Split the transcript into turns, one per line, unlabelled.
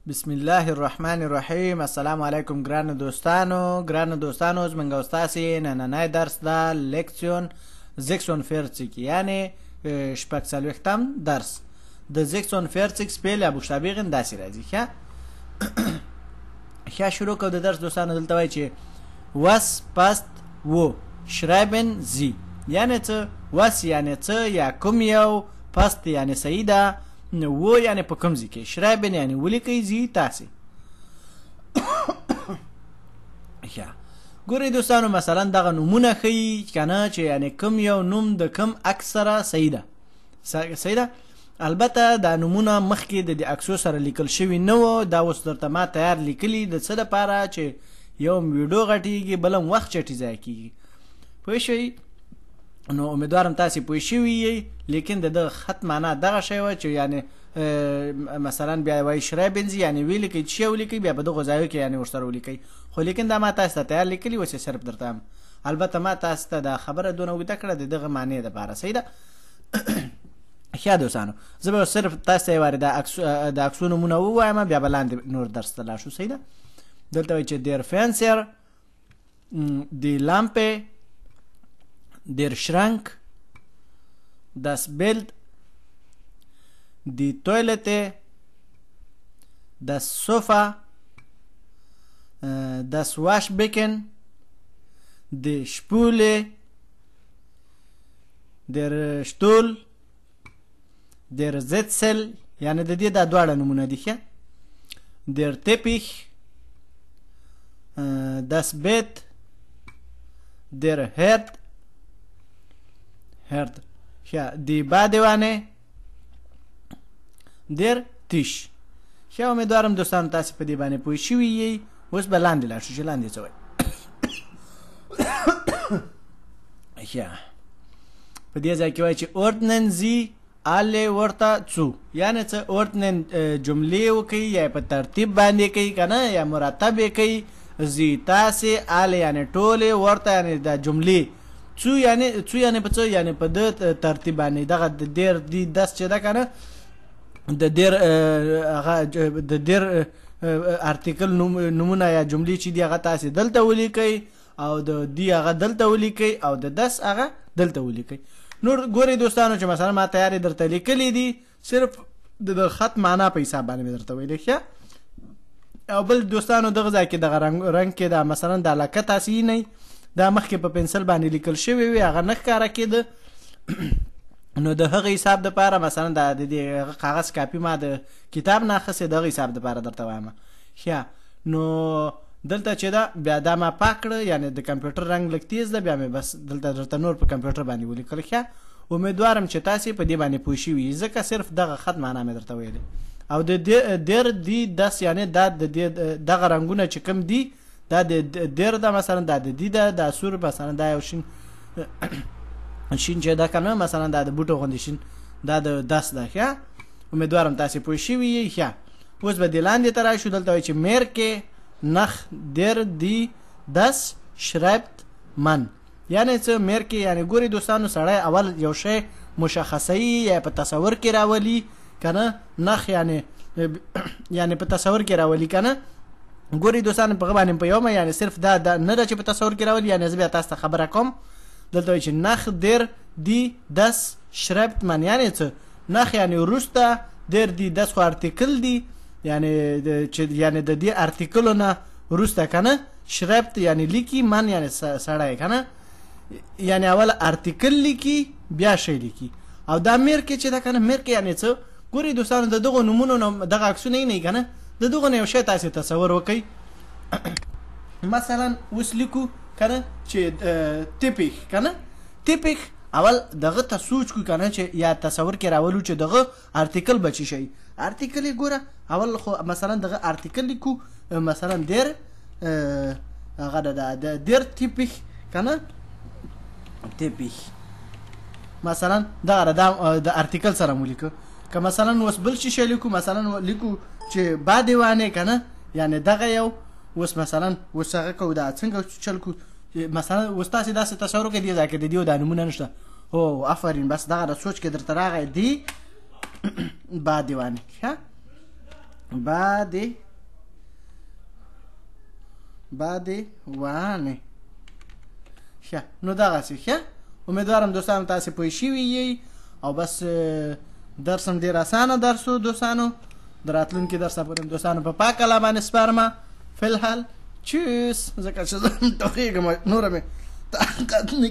بسم الله الرحمن الرحیم. السلام علیکم ګرانو دوستانو زمونږ او ستاسې نننی درس دا لیکسیون 46 یعنی شپږ څلوېښتم درس د 46 سپیل یا بوشتابیغن داسې راځي. ښه شروع کوو د درس دوستانو. دلته وایي چې was past wo schreiben sie یعنی څه was یعنی څه یا کوم یو past یعنی صحیح ده و یعنی په کوم ځای کې شرایبن یعنی ولیکئ زی تاسې. ګورئ دوستانو مثلا دغه نومونه ښیي که نه چې یعنی کوم یو نوم د کوم اکثره صحیح ده. البته دا نومونه مخکې د دې عکسو سره لیکل شوي نه وو. دا اوس درته ما تیار لیکلي د څه دپاره چې یو ویډیو غټېږي بل هم وخت چټي ضایع کېږي. پوه شئ؟ نو امیدوارم تاسې پوه شوي یئ. لیکن د دغه خط معنا دغه شی وه چې یعنی مثلا بیا وایي شرایبن زی یعنی ولیکئ چې شی ولیکئ بیا په دغو ځایو کې یعنی ورسره ولیکئ. خو لیکن دا ما تاسو ته تیار لیکلي اوس یې صرف درته هم البته ما تاسو ته دا خبره دونه اوږده کړه د دغه معنی دپاره. صحیح ده؟ ښه دوستانو زه به صرف تاسو ته یې وارې د عکسو نومونه ووایم بیا به لاندې نور درس ته لاړ شو. صحیح ده؟ دلته وایي چې دیر فینسر دی لامپې der Schrank, das Bild, die Toilette, das Sofa, das Waschbecken, die Spüle, der Stuhl, der Sitzel, یعنی د دې دا دواړه نومونه دي. ښه der Teppich, das Bett, der Herd die Badewanne, der Tisch. ښه امیدوارم دوستانو تاسې په دې باندې پوه شوي یئ. اوس به لاندې لاړ شو چې لاندې څه وایي. ښه په دې ځای کې وایي چې ordnen sie alle ورته څو یعنی څه ordnen جملې وکئ یا په ترتیب باندې کوي که نه یا مرتب یې کوي. زی تاسې alle یعنی ټولې ورته یعنی دا جملې څو یعنی په څه یعنی په د ترتیب باندې دغه د دیر دی دس چې ده که نه د دیر هغه د دیر ارتیکل نومونه یا جملې چې دي هغه تاسې دلته ولیکئ او د دی هغه دلته ولیکئ او د دس هغه دلته ولیکئ. نور ګورئ دوستانو چې مثلا ما تیارې درته لیکلي دي صرف د خط معنا په حساب باندې مې درته ویلې. ښه او بل دوستانو دغه ځای کې دغه رنګ کې دا مثلا دا لکه تاسې نه دا مخکې په پنسل باندې لیکل شوی وي هغه نه ښکاره کېده. نو د هغه حساب دپاره مثلا د دې کاغذ کاپي ما د کتاب نه اخیستې دغه حساب دپاره درته وایم. ښه نو دلته چې ده بیا دا ما پاک کړه یعنی د کمپیوټر رنګ لږ تیز ده بیا مې بس دلته درته نور په کمپیوټر باندې ولیکل. ښه امیدوارم چې تاسې په دې باندې پوه شوي ځکه صرف دغه خط معنا مې درته ویلې. او د دیر دی دس یعنی دا د دغه رنګونه چې کوم دي دا د دیر ده مثلا دا د دی ده دا سور مثلا دا یو شین چې ده که نه مثلا دا د بوټو غوندې شین دا د دس ده. ښه امیدوارم تاسې پوه شوي یئ. ښه اوس به دې لاندې ته راشو. دلته وایي چې میرکې نخ دیر دی دس شرایبت من یعنی څه میرکې یعنی ګورئ دوستانو سړی اول یو شی مشخصوي یا په تصور کې راولي که نه نخ یعنی په تصور کې راولي که نه. ګورئ دوستانو په هغه باندې په یومه یعنی صرف دا نه ده چې په تصور کې راولي یعنی زه بیا تاسو ته خبره کوم. دلته وایي چې نخ دیر دی دس شرایبت من یعنی څه نخ یعنی وروسته دیر دی دس خو ارتیکل دی یعنی د دې ارتیکلو نه وروسته که نه شرایبت یعنی لیکي من یعنی سړی که نه یعنی اول ارتیکل لیکي بیا شی لیکي. او دا میرکې چې ده که نه میرکې یعنی څه ګورئ دوستانو د دغو نومونو دغه عکسونه یې نه که نه د دغو نه یو شی تاسې تصور وکئ. مثلا اوس لیکو که نه چې تیپیک که نه تیپیک اول دغه ته سوچ کو که نه چې یا تصور کې راولو چې دغه ارتیکل به څه شي. ارتیکل یې ګوره اول خو مثلا دغه ارتیکل لیکو مثلا دیر هغه د دیر تیپیک که نه تیپیک مثلا دغه د ارتیکل سره مو لیکو. که مثلا اوس بل شي لیکو مثلا لیکو چې بادیوانې که نه یعنی دغه یو اوس مثلا اوس هغه کوو دا څنګه چل کو مثلا اوس تاسې داسې تصور وکړئ دې ځای کې د دې دا نومونه نشته. هو آفرین بس دغه د سوچ کې درته راغی دی بادیوانې. ښه بادوانې. ښه نو دغسې ښه امیدوارم دوستانو تاسې پوه شوي یئ او بس درس هم ډېر اسانه درس و دوستانو. د راتلونکي درس پورې دوستانو په پاک الله باندې سپارمه. فی الحال چوس ځکه چې زه ټوخېږم نوره مې طاقت نه